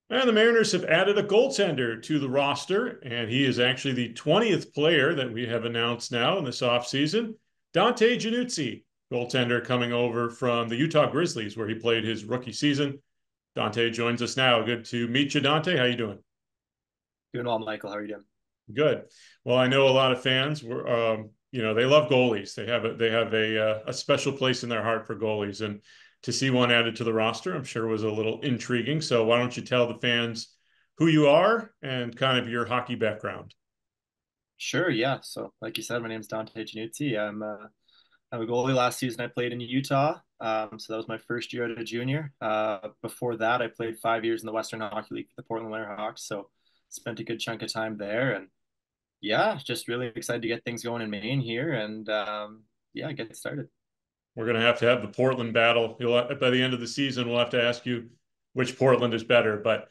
And the Mariners have added a goaltender to the roster, and he is actually the 20th player that we have announced now in this offseason. Dante Giannuzzi, goaltender coming over from the Utah Grizzlies, where he played his rookie season. Dante joins us now. Good to meet you, Dante. How you doing? Doing well, Michael. How are you doing? Good. Well, I know a lot of fans were, they love goalies. They have a special place in their heart for goalies, and to see one added to the roster, I'm sure was a little intriguing. So why don't you tell the fans who you are and kind of your hockey background? Sure, yeah. So, like you said, my name's Dante Giannuzzi. I'm a goalie. Last season, I played in Utah. So that was my first year as a junior. Before that, I played 5 years in the Western Hockey League for the Portland Winterhawks. So, spent a good chunk of time there, and yeah, just really excited to get things going in Maine here, and yeah, get started. We're going to have the Portland battle. By the end of the season, we'll have to ask you which Portland is better. But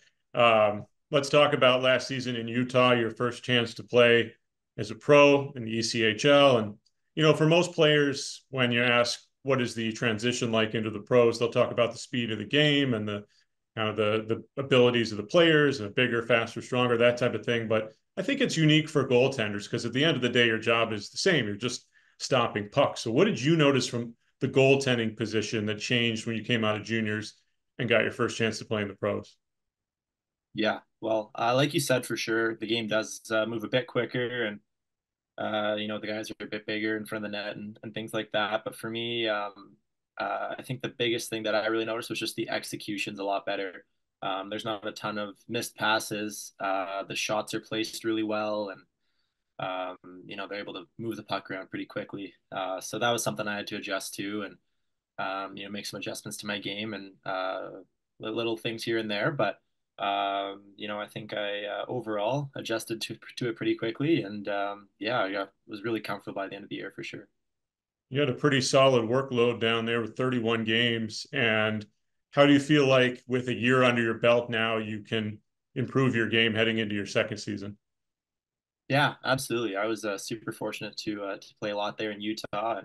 let's talk about last season in Utah, your first chance to play as a pro in the ECHL. And, for most players, when you ask what is the transition like into the pros, they'll talk about the speed of the game and the kind of the abilities of the players and bigger, faster, stronger, that type of thing. But I think it's unique for goaltenders because at the end of the day, your job is the same. You're just stopping pucks. So what did you notice from the goaltending position that changed when you came out of juniors and got your first chance to play in the pros? Yeah, well, like you said, for sure, the game does move a bit quicker, and the guys are a bit bigger in front of the net and things like that. But for me, I think the biggest thing that I really noticed was just the execution's a lot better. There's not a ton of missed passes. The shots are placed really well, and they're able to move the puck around pretty quickly. So that was something I had to adjust to, and make some adjustments to my game and little things here and there. But I think I overall adjusted to it pretty quickly, and yeah, was really comfortable by the end of the year for sure. You had a pretty solid workload down there with 31 games. And how do you feel like with a year under your belt now, you can improve your game heading into your second season? Yeah, absolutely. I was super fortunate to play a lot there in Utah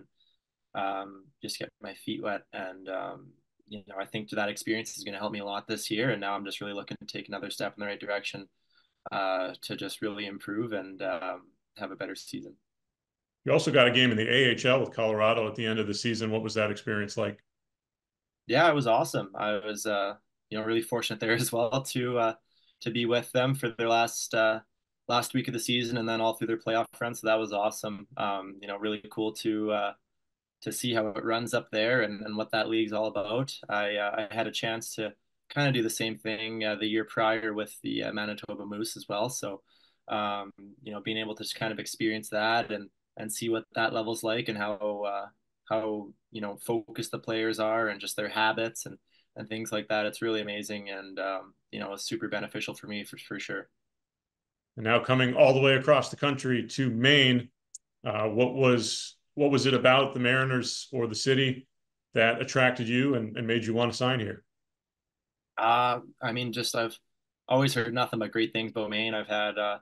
and just get my feet wet. And I think that experience is going to help me a lot this year. And now I'm just really looking to take another step in the right direction to just really improve and have a better season. You also got a game in the AHL with Colorado at the end of the season. What was that experience like? Yeah, it was awesome. I was really fortunate there as well to be with them for their last week of the season and then all through their playoff run. So that was awesome. Really cool to see how it runs up there and what that league's all about. I had a chance to kind of do the same thing the year prior with the Manitoba Moose as well. So being able to just kind of experience that and see what that level's like and how focused the players are and just their habits and things like that. It's really amazing and it's super beneficial for me for sure. And now coming all the way across the country to Maine, what was it about the Mariners or the city that attracted you and made you want to sign here? I mean, just I've always heard nothing but great things about Maine. I've had a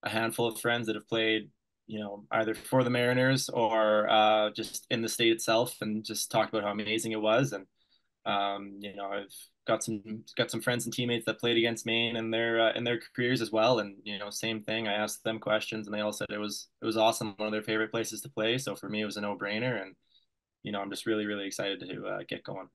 handful of friends that have played, either for the Mariners or just in the state itself, and just talked about how amazing it was. And I've got some friends and teammates that played against Maine in their careers as well. And same thing. I asked them questions, and they all said it was awesome, one of their favorite places to play. So for me, it was a no brainer, and I'm just really really excited to get going.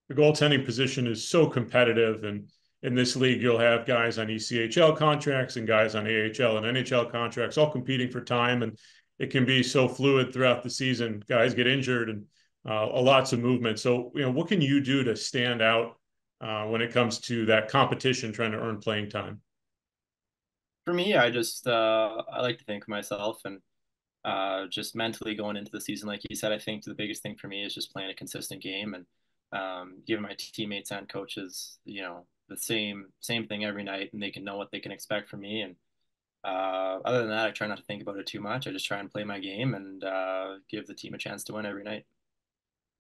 The goaltending position is so competitive, and in this league, you'll have guys on ECHL contracts and guys on AHL and NHL contracts, all competing for time, and it can be so fluid throughout the season. Guys get injured and lots of movement. So, what can you do to stand out when it comes to that competition, trying to earn playing time? For me, I like to think of myself and just mentally going into the season, like you said. I think the biggest thing for me is just playing a consistent game and giving my teammates and coaches, the same thing every night, and they can know what they can expect from me. And other than that, I try not to think about it too much. I just try and play my game and give the team a chance to win every night.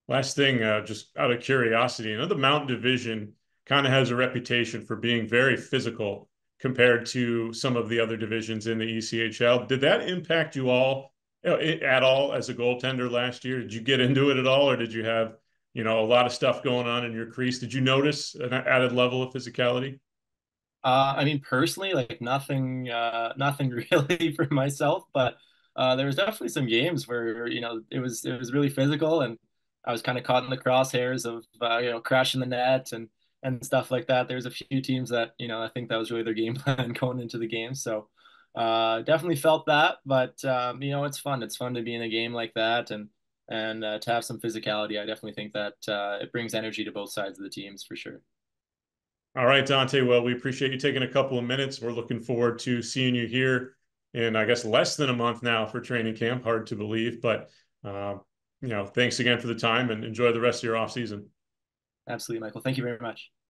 Last thing, just out of curiosity, the Mountain Division kind of has a reputation for being very physical compared to some of the other divisions in the ECHL. Did that impact you all at all as a goaltender last year? Did you get into it at all, or did you have, a lot of stuff going on in your crease? Did you notice an added level of physicality? I mean, personally, like nothing really for myself, but there was definitely some games where, it was really physical, and I was kind of caught in the crosshairs of, crashing the net and stuff like that. There's a few teams that, I think that was really their game plan going into the game. So, definitely felt that, but it's fun. It's fun to be in a game like that, and to have some physicality. I definitely think that it brings energy to both sides of the teams for sure. All right, Dante. Well, we appreciate you taking a couple of minutes. We're looking forward to seeing you here in, I guess, less than a month now for training camp. Hard to believe, but uh, thanks again for the time and enjoy the rest of your off season. Absolutely, Michael. Thank you very much.